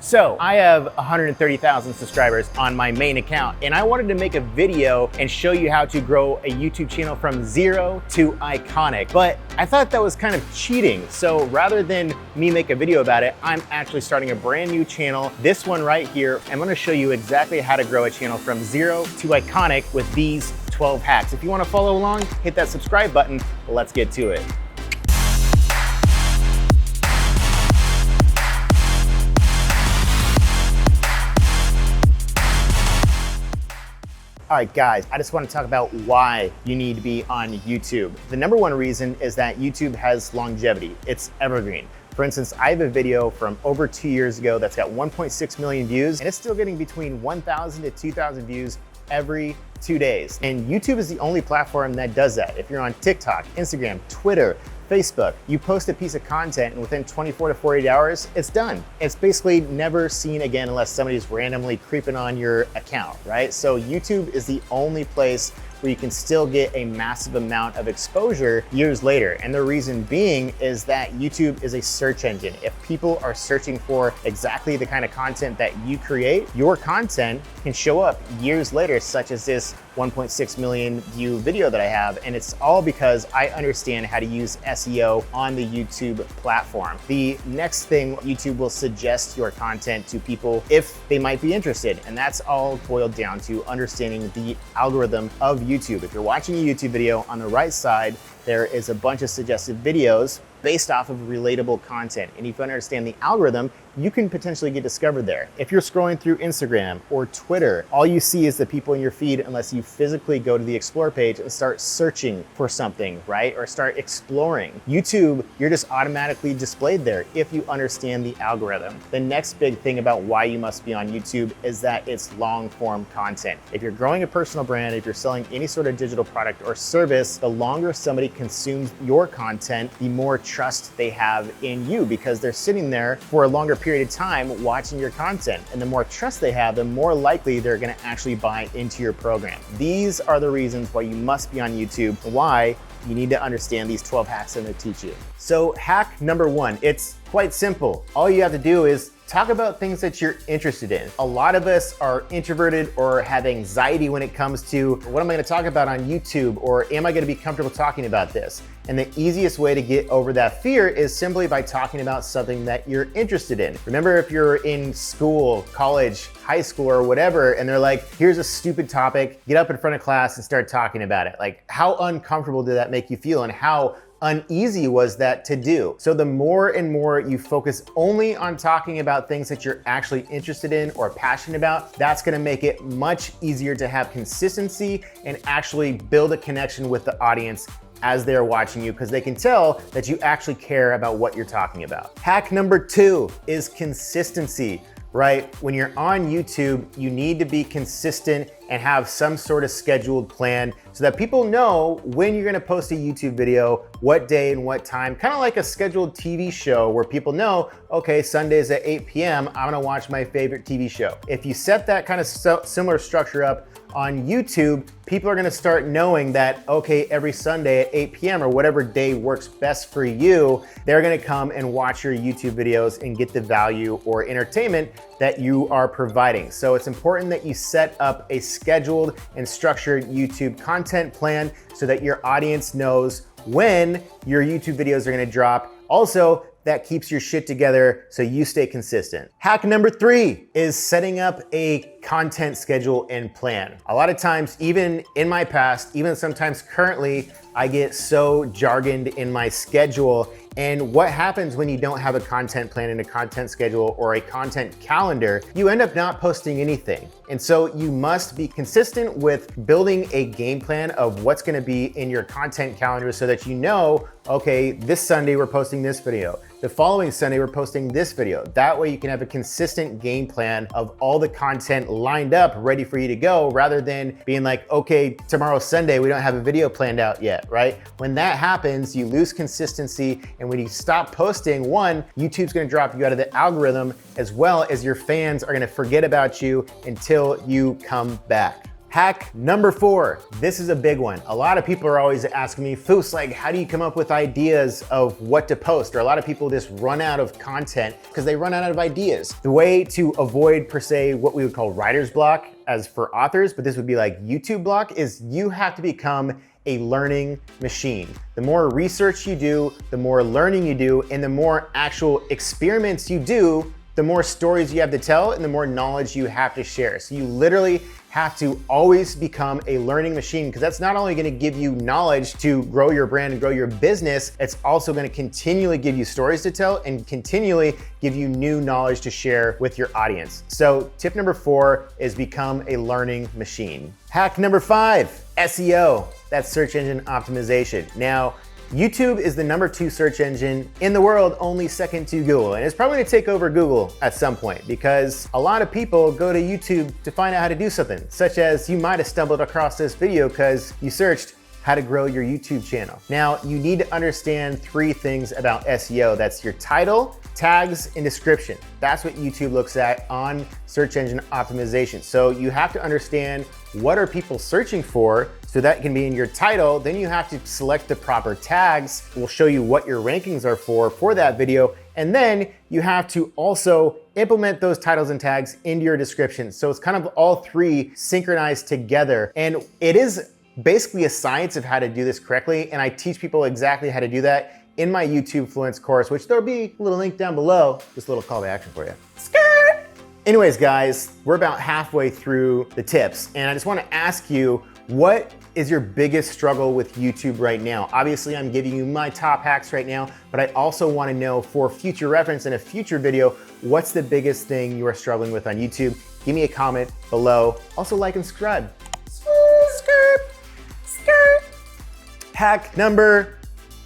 So I have 130,000 subscribers on my main account, and I wanted to make a video and show you how to grow a YouTube channel from 0 to iconic. But I thought that was kind of cheating. So rather than me make a video about it, I'm actually starting a brand new channel. This one right here, I'm gonna show you exactly how to grow a channel from 0 to iconic with these 12 hacks. If you wanna follow along, hit that subscribe button. Let's get to it. All right, guys, I just want to talk about why you need to be on YouTube. The number one reason is that YouTube has longevity. It's evergreen. For instance, I have a video from over 2 years ago that's got 1.6 million views, and it's still getting between 1,000 to 2,000 views every 2 days. And YouTube is the only platform that does that. If you're on TikTok, Instagram, Twitter, Facebook, you post a piece of content and within 24 to 48 hours, it's done. It's basically never seen again unless somebody's randomly creeping on your account, right? So YouTube is the only place where you can still get a massive amount of exposure years later. And the reason being is that YouTube is a search engine. If people are searching for exactly the kind of content that you create, your content can show up years later, such as this 1.6 million view video that I have. And it's all because I understand how to use SEO on the YouTube platform. The next thing, YouTube will suggest your content to people if they might be interested. And that's all boiled down to understanding the algorithm of YouTube. If you're watching a YouTube video, on the right side, there is a bunch of suggested videos based off of relatable content. And if you understand the algorithm, you can potentially get discovered there. If you're scrolling through Instagram or Twitter, all you see is the people in your feed unless you physically go to the Explore page and start searching for something, right? Or start exploring. YouTube, you're just automatically displayed there if you understand the algorithm. The next big thing about why you must be on YouTube is that it's long form content. If you're growing a personal brand, if you're selling any sort of digital product or service, the longer somebody consumes your content, the more trust they have in you because they're sitting there for a longer period of time watching your content. And the more trust they have, the more likely they're gonna actually buy into your program. These are the reasons why you must be on YouTube, why you need to understand these 12 hacks I'm gonna teach you. So hack number one, it's quite simple. All you have to do is talk about things that you're interested in. A lot of us are introverted or have anxiety when it comes to what am I gonna talk about on YouTube, or am I gonna be comfortable talking about this? And the easiest way to get over that fear is simply by talking about something that you're interested in. Remember, if you're in school, college, high school, or whatever, and they're like, here's a stupid topic, get up in front of class and start talking about it. Like, how uncomfortable did that make you feel, and how uneasy was that to do? So the more and more you focus only on talking about things that you're actually interested in or passionate about, that's gonna make it much easier to have consistency and actually build a connection with the audience as they're watching you, because they can tell that you actually care about what you're talking about. Hack number two is consistency. Right? When you're on YouTube, you need to be consistent and have some sort of scheduled plan so that people know when you're gonna post a YouTube video, what day and what time, kind of like a scheduled TV show where people know, okay, Sundays at 8 p.m., I'm gonna watch my favorite TV show. If you set that kind of similar structure up on YouTube, people are gonna start knowing that, okay, every Sunday at 8 p.m. or whatever day works best for you, they're gonna come and watch your YouTube videos and get the value or entertainment that you are providing. So it's important that you set up a scheduled and structured YouTube content plan so that your audience knows when your YouTube videos are gonna drop. Also, that keeps your shit together so you stay consistent. Hack number three is setting up a content schedule and plan. A lot of times, even in my past, even sometimes currently, I get so jargoned in my schedule. And what happens when you don't have a content plan and a content schedule or a content calendar? You end up not posting anything. And so you must be consistent with building a game plan of what's gonna be in your content calendar so that you know, okay, this Sunday we're posting this video. The following Sunday we're posting this video. That way you can have a consistent game plan of all the content lined up, ready for you to go, rather than being like, okay, tomorrow's Sunday, we don't have a video planned out yet, right? When that happens, you lose consistency. And when you stop posting, one, YouTube's gonna drop you out of the algorithm, as well as your fans are gonna forget about you until you come back. Hack number 4, this is a big one. A lot of people are always asking me, Foos, like, how do you come up with ideas of what to post? Or a lot of people just run out of content because they run out of ideas. The way to avoid, per se, what we would call writer's block as for authors, but this would be like YouTube block, is you have to become a learning machine. The more research you do, the more learning you do, and the more actual experiments you do, the more stories you have to tell and the more knowledge you have to share. So you literally have to always become a learning machine, because that's not only gonna give you knowledge to grow your brand and grow your business, it's also gonna continually give you stories to tell and continually give you new knowledge to share with your audience. So tip number 4 is become a learning machine. Hack number 5, SEO, that's search engine optimization. Now, YouTube is the number 2 search engine in the world, only second to Google. And it's probably gonna take over Google at some point, because a lot of people go to YouTube to find out how to do something, such as you might have stumbled across this video because you searched how to grow your YouTube channel. Now, you need to understand 3 things about SEO. That's your title, tags, and description. That's what YouTube looks at on search engine optimization. So you have to understand what are people searching for, so that can be in your title. Then you have to select the proper tags. We'll show you what your rankings are for that video. And then you have to also implement those titles and tags into your description. So it's kind of all 3 synchronized together. And it is basically a science of how to do this correctly. And I teach people exactly how to do that in my YouTube Fluence course, which there'll be a little link down below. Just a little call to action for you. Skirt! Anyways, guys, we're about halfway through the tips. And I just wanna ask you, what is your biggest struggle with YouTube right now? Obviously, I'm giving you my top hacks right now, but I also wanna know, for future reference in a future video, what's the biggest thing you are struggling with on YouTube? Give me a comment below. Also, like and subscribe. Skirt, skirt. Hack number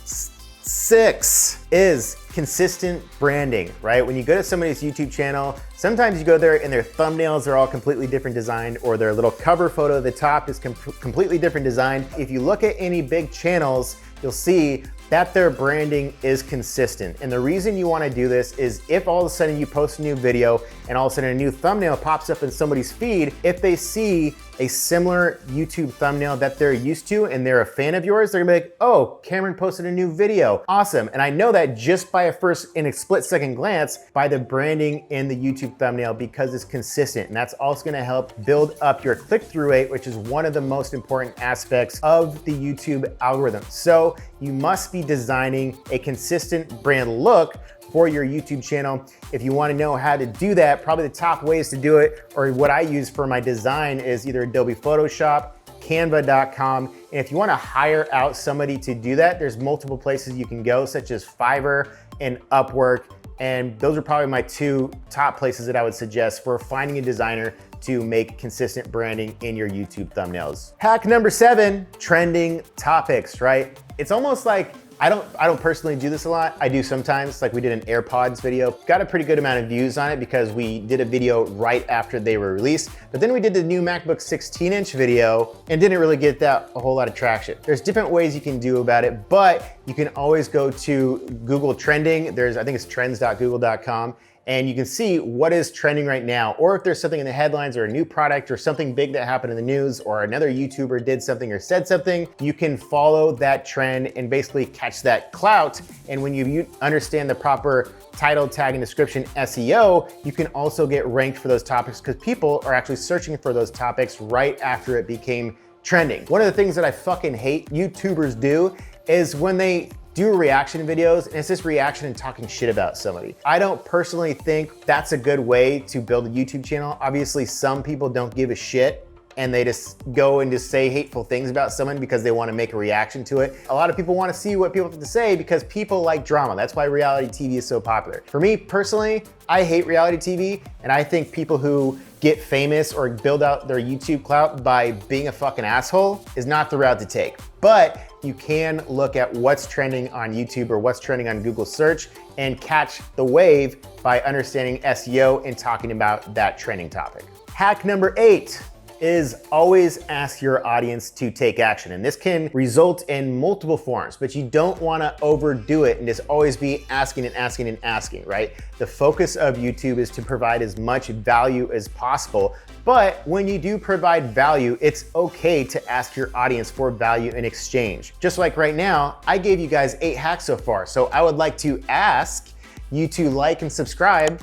6 is consistent branding, right? When you go to somebody's YouTube channel, sometimes you go there and their thumbnails are all completely different designed, or their little cover photo at the top is completely different designed. If you look at any big channels, you'll see that their branding is consistent. And the reason you wanna do this is if all of a sudden you post a new video and all of a sudden a new thumbnail pops up in somebody's feed, if they see a similar YouTube thumbnail that they're used to and they're a fan of yours, they're gonna be like, oh, Cameron posted a new video, awesome. And I know that just by in a split second glance, by the branding in the YouTube thumbnail, because it's consistent. And that's also gonna help build up your click-through rate, which is one of the most important aspects of the YouTube algorithm. So you must be designing a consistent brand look for your YouTube channel. If you wanna know how to do that, probably the top ways to do it, or what I use for my design, is either Adobe Photoshop, canva.com. And if you wanna hire out somebody to do that, there's multiple places you can go, such as Fiverr and Upwork. And those are probably my 2 top places that I would suggest for finding a designer to make consistent branding in your YouTube thumbnails. Hack number 7, trending topics, right? It's almost like, I don't personally do this a lot. I do sometimes, like we did an AirPods video. Got a pretty good amount of views on it because we did a video right after they were released. But then we did the new MacBook 16-inch video and didn't really get that a whole lot of traction. There's different ways you can do about it, but you can always go to Google Trending. I think it's trends.google.com. And you can see what is trending right now, or if there's something in the headlines or a new product or something big that happened in the news, or another YouTuber did something or said something, you can follow that trend and basically catch that clout. And when you understand the proper title, tag, and description SEO, you can also get ranked for those topics, because people are actually searching for those topics right after it became trending. One of the things that I fucking hate YouTubers do is when they do reaction videos and it's just reaction and talking shit about somebody. I don't personally think that's a good way to build a YouTube channel. Obviously, some people don't give a shit and they just go and just say hateful things about someone because they want to make a reaction to it. A lot of people want to see what people have to say because people like drama. That's why reality TV is so popular. For me personally, I hate reality TV, and I think people who get famous or build out their YouTube clout by being a fucking asshole is not the route to take. But you can look at what's trending on YouTube or what's trending on Google search and catch the wave by understanding SEO and talking about that trending topic. Hack number 8, is always ask your audience to take action. And this can result in multiple forms, but you don't wanna overdo it and just always be asking and asking and asking, right? The focus of YouTube is to provide as much value as possible. But when you do provide value, it's okay to ask your audience for value in exchange. Just like right now, I gave you guys 8 hacks so far. So I would like to ask you to like and subscribe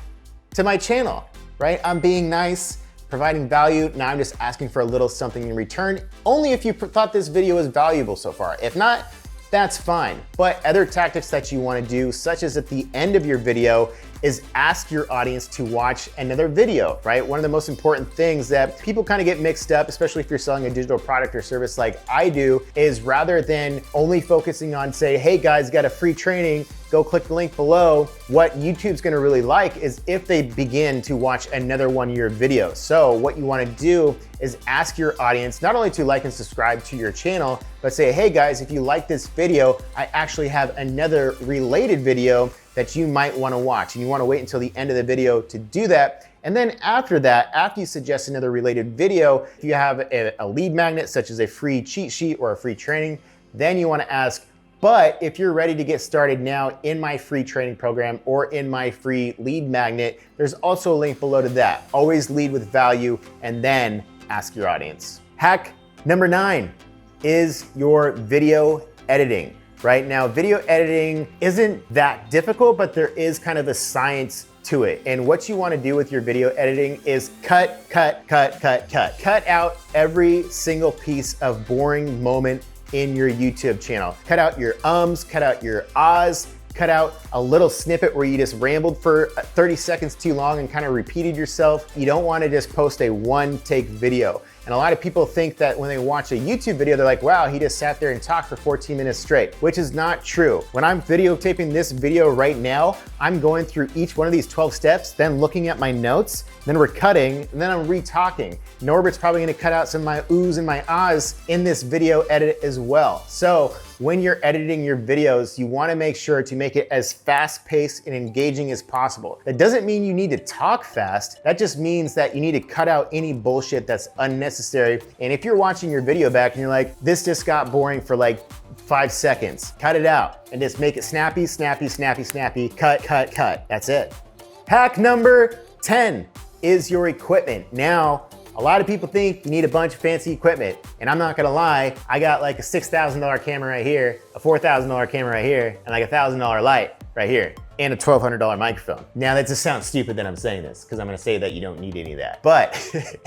to my channel, right? I'm being nice, providing value. Now I'm just asking for a little something in return, only if you thought this video was valuable so far. If not, that's fine. But other tactics that you wanna do, such as at the end of your video, is ask your audience to watch another video, right? One of the most important things that people kind of get mixed up, especially if you're selling a digital product or service like I do, is rather than only focusing on say, hey guys, got a free training, go click the link below. What YouTube's gonna really like is if they begin to watch another one of your videos. So what you wanna do is ask your audience not only to like and subscribe to your channel, but say, hey guys, if you like this video, I actually have another related video that you might wanna watch. And you wanna wait until the end of the video to do that. And then after that, after you suggest another related video, if you have a lead magnet, such as a free cheat sheet or a free training, then you wanna ask, but if you're ready to get started now in my free training program or in my free lead magnet, there's also a link below to that. Always lead with value and then ask your audience. Hack number 9 is your video editing. Right now, video editing isn't that difficult, but there is kind of a science to it. And what you wanna do with your video editing is cut out every single piece of boring moment in your YouTube channel. Cut out your ums, cut out your ahs, cut out a little snippet where you just rambled for 30 seconds too long and kind of repeated yourself. You don't wanna just post a one-take video. And a lot of people think that when they watch a YouTube video, they're like, wow, he just sat there and talked for 14 minutes straight, which is not true. When I'm videotaping this video right now, I'm going through each one of these 12 steps, then looking at my notes, then we're cutting, and then I'm re-talking. Norbert's probably gonna cut out some of my oohs and my ahs in this video edit as well. So when you're editing your videos, you wanna make sure to make it as fast-paced and engaging as possible. That doesn't mean you need to talk fast. That just means that you need to cut out any bullshit that's unnecessary. And if you're watching your video back and you're like, this just got boring for like 5 seconds, cut it out and just make it snappy, snappy, snappy, snappy, cut. That's it. Hack number 10 is your equipment. Now, a lot of people think you need a bunch of fancy equipment, and I'm not gonna lie, I got like a $6,000 camera right here, a $4,000 camera right here, and like a $1,000 light right here, and a $1,200 microphone. Now that just sounds stupid that I'm saying this, because I'm gonna say that you don't need any of that. But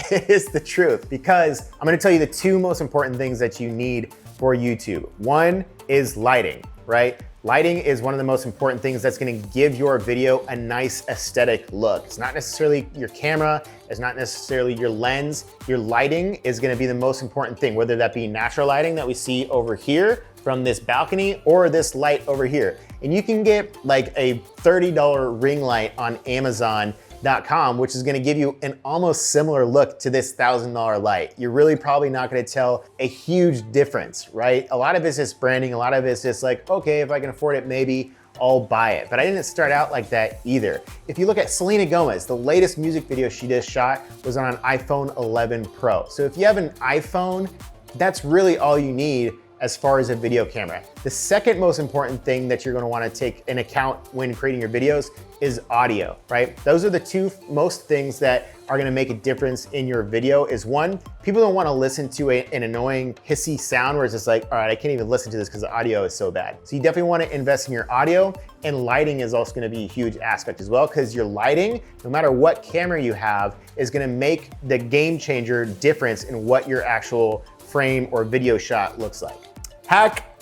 it is the truth, because I'm gonna tell you the 2 most important things that you need for YouTube. One is lighting, right? Lighting is one of the most important things that's gonna give your video a nice aesthetic look. It's not necessarily your camera, it's not necessarily your lens. Your lighting is gonna be the most important thing, whether that be natural lighting that we see over here from this balcony or this light over here. And you can get like a $30 ring light on Amazon.com, which is gonna give you an almost similar look to this $1,000 light. You're really probably not gonna tell a huge difference, right? A lot of it's just branding, a lot of it's just like, okay, if I can afford it, maybe I'll buy it. But I didn't start out like that either. If you look at Selena Gomez, the latest music video she just shot was on an iPhone 11 Pro. So if you have an iPhone, that's really all you need as far as a video camera. The second most important thing that you're gonna wanna take in account when creating your videos is audio, right? Those are the 2 most things that are gonna make a difference in your video. Is one, people don't wanna listen to an annoying hissy sound where it's just like, all right, I can't even listen to this because the audio is so bad. So you definitely wanna invest in your audio, and lighting is also gonna be a huge aspect as well, because your lighting, no matter what camera you have, is gonna make the game changer difference in what your actual frame or video shot looks like. Hack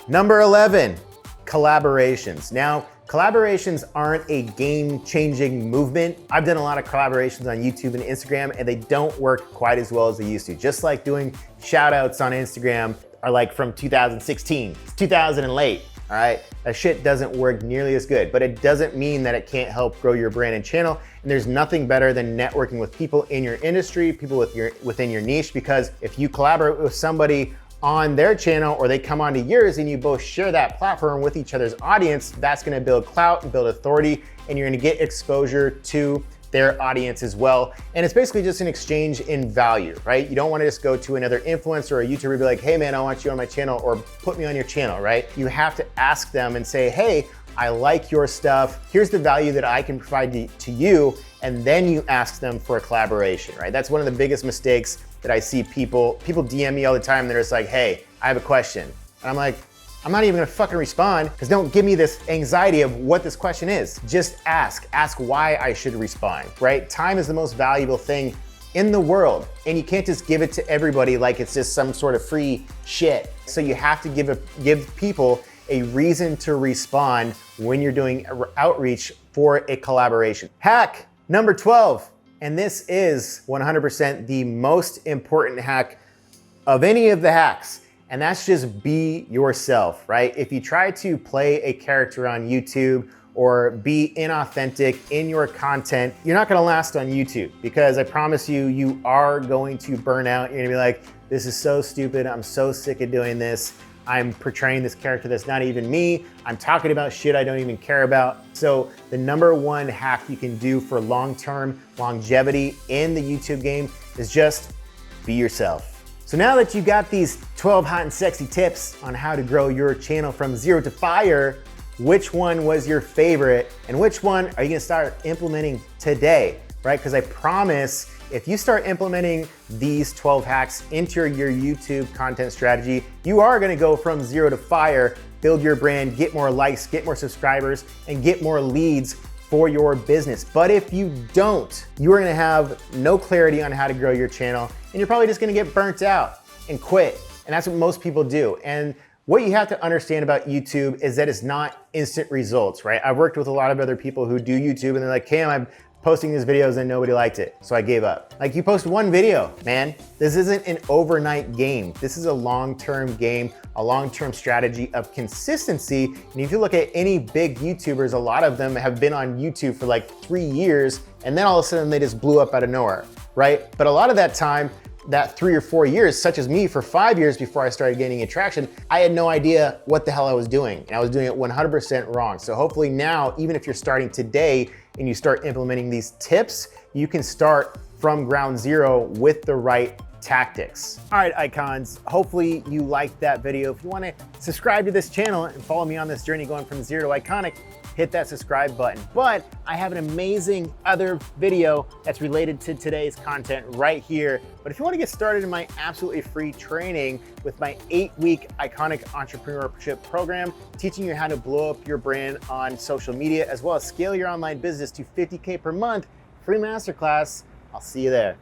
number 11, collaborations. Now, collaborations aren't a game-changing movement. I've done a lot of collaborations on YouTube and Instagram, and they don't work quite as well as they used to. Just like doing shout-outs on Instagram are like from 2016, it's 2000 and late. All right, that shit doesn't work nearly as good, but it doesn't mean that it can't help grow your brand and channel. And there's nothing better than networking with people in your industry, people within your niche, because if you collaborate with somebody on their channel or they come onto yours and you both share that platform with each other's audience, that's gonna build clout and build authority, and you're gonna get exposure to their audience as well. And it's basically just an exchange in value, right? You don't want to just go to another influencer or a YouTuber and be like, hey man, I want you on my channel, or put me on your channel, right? You have to ask them and say, hey, I like your stuff. Here's the value that I can provide to you. And then you ask them for a collaboration, right? That's one of the biggest mistakes that I see people DM me all the time. They're just like, hey, I have a question. And I'm like, I'm not even gonna fucking respond, because don't give me this anxiety of what this question is. Just ask why I should respond, right? Time is the most valuable thing in the world, and you can't just give it to everybody like it's just some sort of free shit. So you have to give people a reason to respond when you're doing outreach for a collaboration. Hack number 12, and this is 100% the most important hack of any of the hacks. And that's just be yourself, right? If you try to play a character on YouTube or be inauthentic in your content, you're not gonna last on YouTube, because I promise you, you are going to burn out. You're gonna be like, this is so stupid. I'm so sick of doing this. I'm portraying this character that's not even me. I'm talking about shit I don't even care about. So the number one hack you can do for long-term longevity in the YouTube game is just be yourself. So now that you got these 12 hot and sexy tips on how to grow your channel from zero to fire, which one was your favorite and which one are you gonna start implementing today, right? Because I promise if you start implementing these 12 hacks into your YouTube content strategy, you are gonna go from zero to fire, build your brand, get more likes, get more subscribers, and get more leads for your business. But if you don't, you are gonna have no clarity on how to grow your channel, and you're probably just gonna get burnt out and quit. And that's what most people do. And what you have to understand about YouTube is that it's not instant results, right? I've worked with a lot of other people who do YouTube and they're like, Cam, I'm posting these videos and nobody liked it, so I gave up. Like, you post one video, man. This isn't an overnight game. This is a long-term game, a long-term strategy of consistency. And if you look at any big YouTubers, a lot of them have been on YouTube for like 3 years, and then all of a sudden they just blew up out of nowhere, right? But a lot of that time, that 3 or 4 years, such as me for 5 years before I started gaining attraction, I had no idea what the hell I was doing. And I was doing it 100% wrong. So hopefully now, even if you're starting today and you start implementing these tips, you can start from ground zero with the right tactics. All right, icons, hopefully you liked that video. If you wanna subscribe to this channel and follow me on this journey going from zero to iconic, hit that subscribe button. But I have an amazing other video that's related to today's content right here. But if you want to get started in my absolutely free training with my 8-week Iconic Entrepreneurship Program, teaching you how to blow up your brand on social media, as well as scale your online business to 50K per month, free masterclass, I'll see you there.